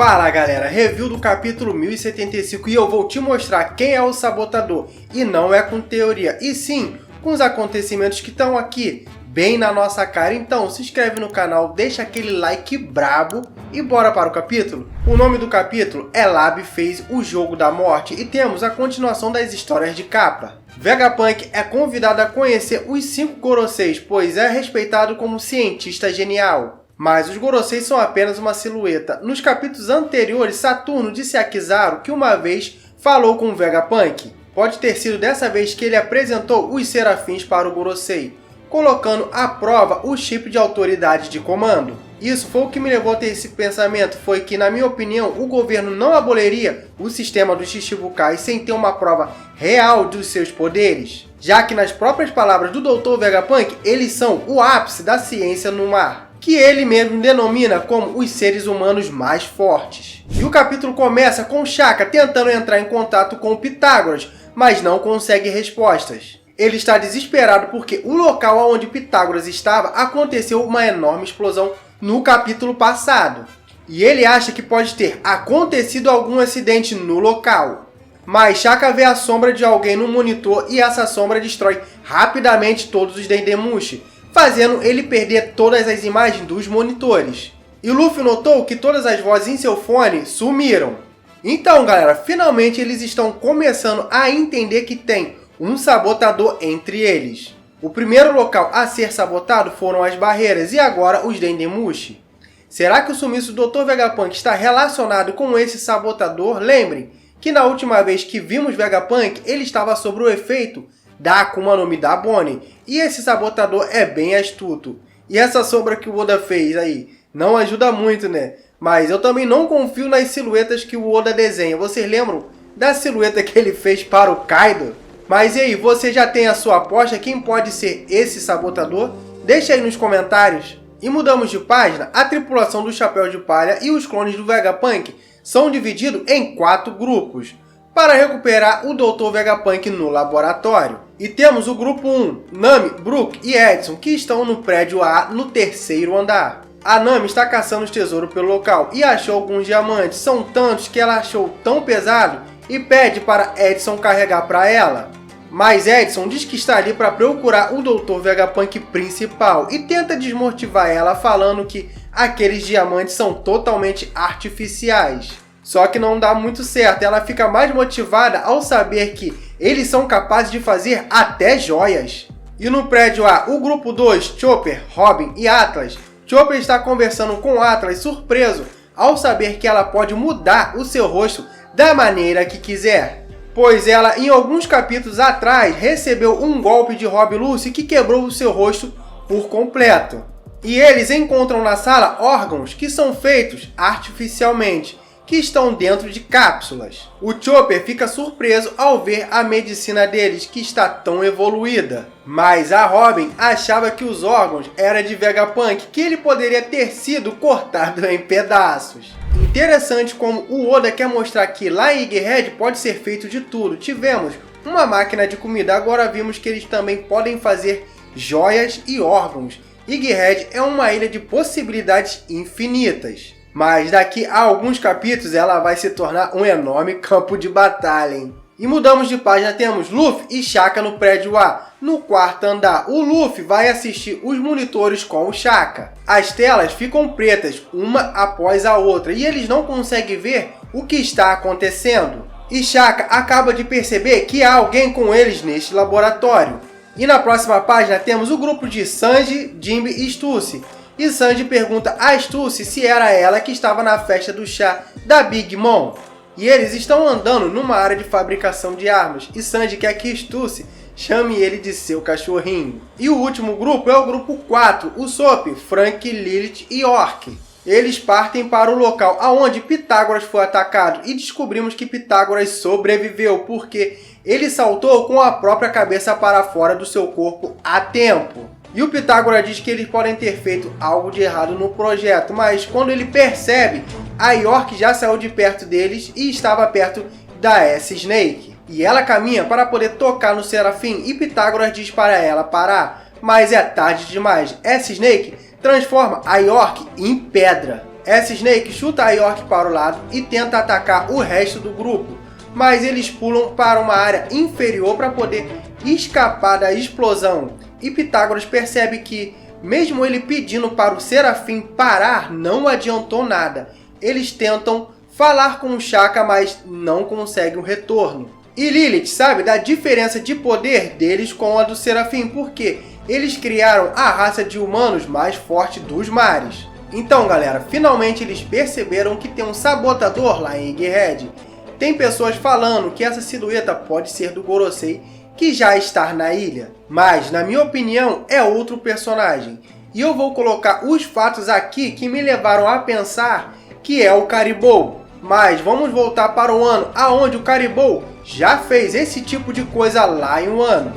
Fala galera, review do capítulo 1075 e eu vou te mostrar quem é o sabotador. E não é com teoria, e sim com os acontecimentos que estão aqui, bem na nossa cara. Então se inscreve no canal, deixa aquele like brabo e bora para o capítulo. O nome do capítulo é Lab fez o jogo da morte e temos a continuação das histórias de capa. Vegapunk é convidado a conhecer os 5 Goroseis, pois é respeitado como cientista genial. Mas os Goroseis são apenas uma silhueta. Nos capítulos anteriores, Saturno disse a Kizaru que uma vez falou com o Vegapunk. Pode ter sido dessa vez que ele apresentou os Serafins para o Gorosei, colocando à prova o chip de autoridade de comando. Isso foi o que me levou a ter esse pensamento, foi que, na minha opinião, o governo não aboliria o sistema dos Shichibukai sem ter uma prova real dos seus poderes, já que, nas próprias palavras do Dr. Vegapunk, eles são o ápice da ciência no mar, que ele mesmo denomina como os seres humanos mais fortes. E o capítulo começa com Shaka tentando entrar em contato com o Pitágoras, mas não consegue respostas. Ele está desesperado porque o local onde Pitágoras estava aconteceu uma enorme explosão no capítulo passado. E ele acha que pode ter acontecido algum acidente no local. Mas Shaka vê a sombra de alguém no monitor e essa sombra destrói rapidamente todos os Dendemushi, fazendo ele perder todas as imagens dos monitores. E Luffy notou que todas as vozes em seu fone sumiram. Então galera, finalmente eles estão começando a entender que tem um sabotador entre eles. O primeiro local a ser sabotado foram as barreiras e agora os Dendemushi. Será que o sumiço do Dr. Vegapunk está relacionado com esse sabotador? Lembrem que na última vez que vimos Vegapunk, ele estava sob o efeito da Akuma no Mi da Bonnie. E esse sabotador é bem astuto. E essa sombra que o Oda fez aí não ajuda muito, né? Mas eu também não confio nas silhuetas que o Oda desenha. Vocês lembram da silhueta que ele fez para o Kaido? Mas e aí, você já tem a sua aposta? Quem pode ser esse sabotador? Deixa aí nos comentários. E mudamos de página. A tripulação do Chapéu de Palha e os clones do Vegapunk são divididos em 4 grupos para recuperar o Dr. Vegapunk no laboratório. E temos o grupo 1, Nami, Brook e Edson, que estão no prédio A, no 3º andar. A Nami está caçando os tesouros pelo local e achou alguns diamantes. São tantos que ela achou tão pesado e pede para Edson carregar para ela. Mas Edson diz que está ali para procurar o Dr. Vegapunk principal e tenta desmotivar ela falando que aqueles diamantes são totalmente artificiais. Só que não dá muito certo, ela fica mais motivada ao saber que eles são capazes de fazer até joias. E no prédio A, o grupo 2, Chopper, Robin e Atlas. Chopper está conversando com Atlas surpreso ao saber que ela pode mudar o seu rosto da maneira que quiser, pois ela, em alguns capítulos atrás, recebeu um golpe de Rob Lucy que quebrou o seu rosto por completo. E eles encontram na sala órgãos que são feitos artificialmente, que estão dentro de cápsulas. O Chopper fica surpreso ao ver a medicina deles, que está tão evoluída. Mas a Robin achava que os órgãos eram de Vegapunk, que ele poderia ter sido cortado em pedaços. Interessante como o Oda quer mostrar que lá em Egghead pode ser feito de tudo. Tivemos uma máquina de comida, agora vimos que eles também podem fazer joias e órgãos. Egghead é uma ilha de possibilidades infinitas. Mas daqui a alguns capítulos ela vai se tornar um enorme campo de batalha, hein? E mudamos de página, temos Luffy e Shaka no prédio A, no 4º andar. O Luffy vai assistir os monitores com o Shaka. As telas ficam pretas, uma após a outra, e eles não conseguem ver o que está acontecendo. E Shaka acaba de perceber que há alguém com eles neste laboratório. E na próxima página temos o grupo de Sanji, Jinbe e Stussy. E Sanji pergunta a Stussy se era ela que estava na festa do chá da Big Mom. E eles estão andando numa área de fabricação de armas. E Sanji quer que Stussy chame ele de seu cachorrinho. E o último grupo é o grupo 4, o Sop, Frank, Lilith e Orc. Eles partem para o local onde Pitágoras foi atacado. E descobrimos que Pitágoras sobreviveu porque ele saltou com a própria cabeça para fora do seu corpo a tempo. E o Pitágoras diz que eles podem ter feito algo de errado no projeto, mas quando ele percebe, a York já saiu de perto deles e estava perto da S-Snake. E ela caminha para poder tocar no Serafim e Pitágoras diz para ela parar, mas é tarde demais. S-Snake transforma a York em pedra. S-Snake chuta a York para o lado e tenta atacar o resto do grupo, mas eles pulam para uma área inferior para poder escapar da explosão. E Pitágoras percebe que, mesmo ele pedindo para o Serafim parar, não adiantou nada. Eles tentam falar com o Shaka, mas não conseguem o retorno. E Lilith sabe da diferença de poder deles com a do Serafim, porque eles criaram a raça de humanos mais forte dos mares. Então, galera, finalmente eles perceberam que tem um sabotador lá em Egghead. Tem pessoas falando que essa silhueta pode ser do Gorosei, que já está na ilha. Mas, na minha opinião, é outro personagem. E eu vou colocar os fatos aqui que me levaram a pensar que é o Caribou. Mas vamos voltar para o ano aonde o Caribou já fez esse tipo de coisa lá em Wano.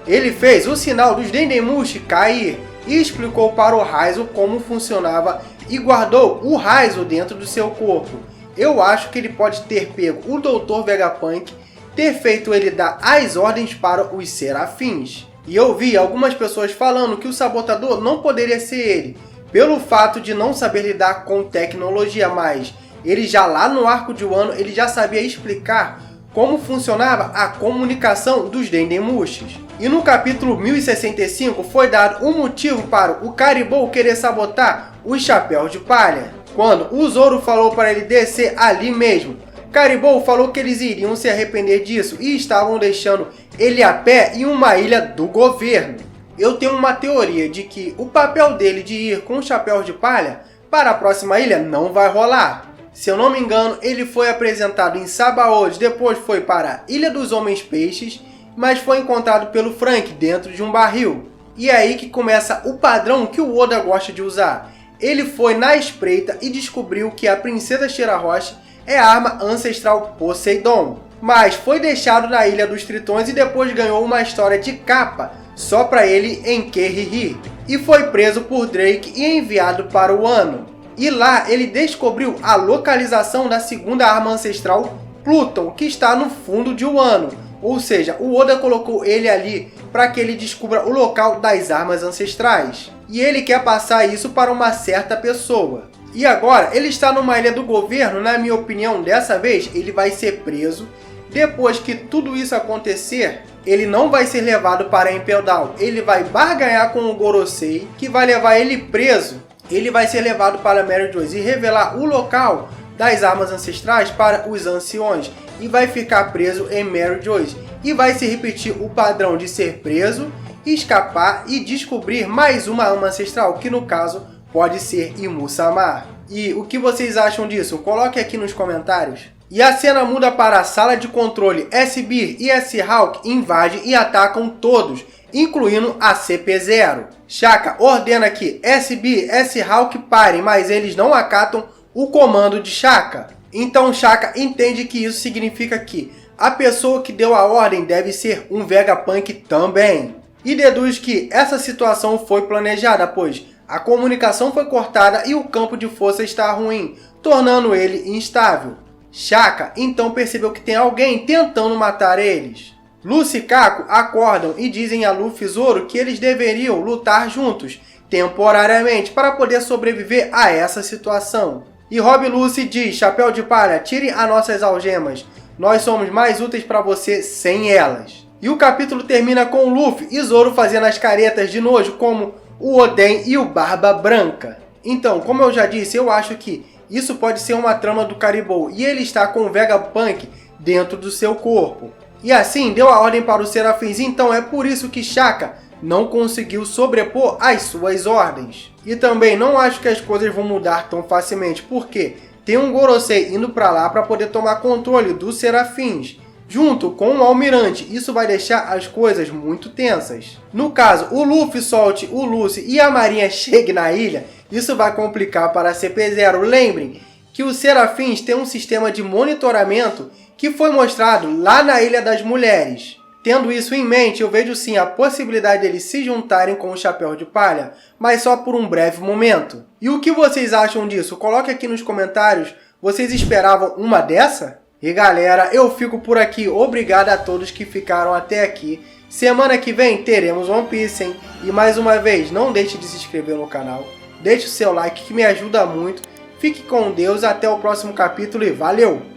Ele fez o sinal dos Dendemushi cair e explicou para o Raizo como funcionava e guardou o Raizo dentro do seu corpo. Eu acho que ele pode ter pego o Dr. Vegapunk, ter feito ele dar as ordens para os Serafins. E eu vi algumas pessoas falando que o sabotador não poderia ser ele, pelo fato de não saber lidar com tecnologia, mas ele já lá no arco de Wano, ele já sabia explicar como funcionava a comunicação dos Dendemushis. E no capítulo 1065 foi dado um motivo para o Caribou querer sabotar os Chapéus de Palha. Quando o Zoro falou para ele descer ali mesmo, Caribou falou que eles iriam se arrepender disso e estavam deixando ele a pé em uma ilha do governo. Eu tenho uma teoria de que o papel dele de ir com os Chapéus de Palha para a próxima ilha não vai rolar. Se eu não me engano, ele foi apresentado em Sabaody, depois foi para a Ilha dos Homens Peixes, mas foi encontrado pelo Frank dentro de um barril. E é aí que começa o padrão que o Oda gosta de usar. Ele foi na espreita e descobriu que a Princesa Shirahoshi é a arma ancestral Poseidon, mas foi deixado na Ilha dos Tritões e depois ganhou uma história de capa só para ele em Kerihi. E foi preso por Drake e enviado para o Wano. E lá ele descobriu a localização da segunda arma ancestral Pluton, que está no fundo de Wano. Ou seja, o Oda colocou ele ali para que ele descubra o local das armas ancestrais. E ele quer passar isso para uma certa pessoa. E agora ele está numa ilha do governo, na minha opinião, dessa vez ele vai ser preso. Depois que tudo isso acontecer, ele não vai ser levado para Impel Down. Ele vai barganhar com o Gorosei, que vai levar ele preso. Ele vai ser levado para Mary Joyce e revelar o local das armas ancestrais para os anciões. E vai ficar preso em Mary Joyce. E vai se repetir o padrão de ser preso, escapar e descobrir mais uma arma ancestral, que no caso pode ser Imu-sama. E o que vocês acham disso? Coloque aqui nos comentários. E a cena muda para a sala de controle. S-Beer e S-Hawk invadem e atacam todos, incluindo a CP0. Shaka ordena que S-Beer e S-Hawk parem, mas eles não acatam o comando de Shaka. Então Shaka entende que isso significa que a pessoa que deu a ordem deve ser um Vegapunk também. E deduz que essa situação foi planejada, pois a comunicação foi cortada e o campo de força está ruim, tornando ele instável. Shaka então percebeu que tem alguém tentando matar eles. Luffy e Kako acordam e dizem a Luffy e Zoro que eles deveriam lutar juntos, temporariamente, para poder sobreviver a essa situação. E Rob Lucy diz: Chapéu de Palha, tire as nossas algemas, nós somos mais úteis para você sem elas. E o capítulo termina com Luffy e Zoro fazendo as caretas de nojo como o Oden e o Barba Branca. Então, como eu já disse, eu acho que isso pode ser uma trama do Caribou e ele está com o Vegapunk dentro do seu corpo. E assim deu a ordem para os Serafins, então é por isso que Shaka não conseguiu sobrepor as suas ordens. E também não acho que as coisas vão mudar tão facilmente, porque tem um Gorosei indo para lá para poder tomar controle dos Serafins, junto com o Almirante. Isso vai deixar as coisas muito tensas. No caso, o Luffy solte o Lucy e a Marinha chegue na ilha, isso vai complicar para a CP0. Lembrem que os Serafins têm um sistema de monitoramento que foi mostrado lá na Ilha das Mulheres. Tendo isso em mente, eu vejo sim a possibilidade deles se juntarem com o Chapéu de Palha, mas só por um breve momento. E o que vocês acham disso? Coloque aqui nos comentários. Vocês esperavam uma dessa? E galera, eu fico por aqui. Obrigado a todos que ficaram até aqui. Semana que vem teremos One Piece, hein? E mais uma vez, não deixe de se inscrever no canal. Deixe o seu like que me ajuda muito. Fique com Deus, até o próximo capítulo e valeu!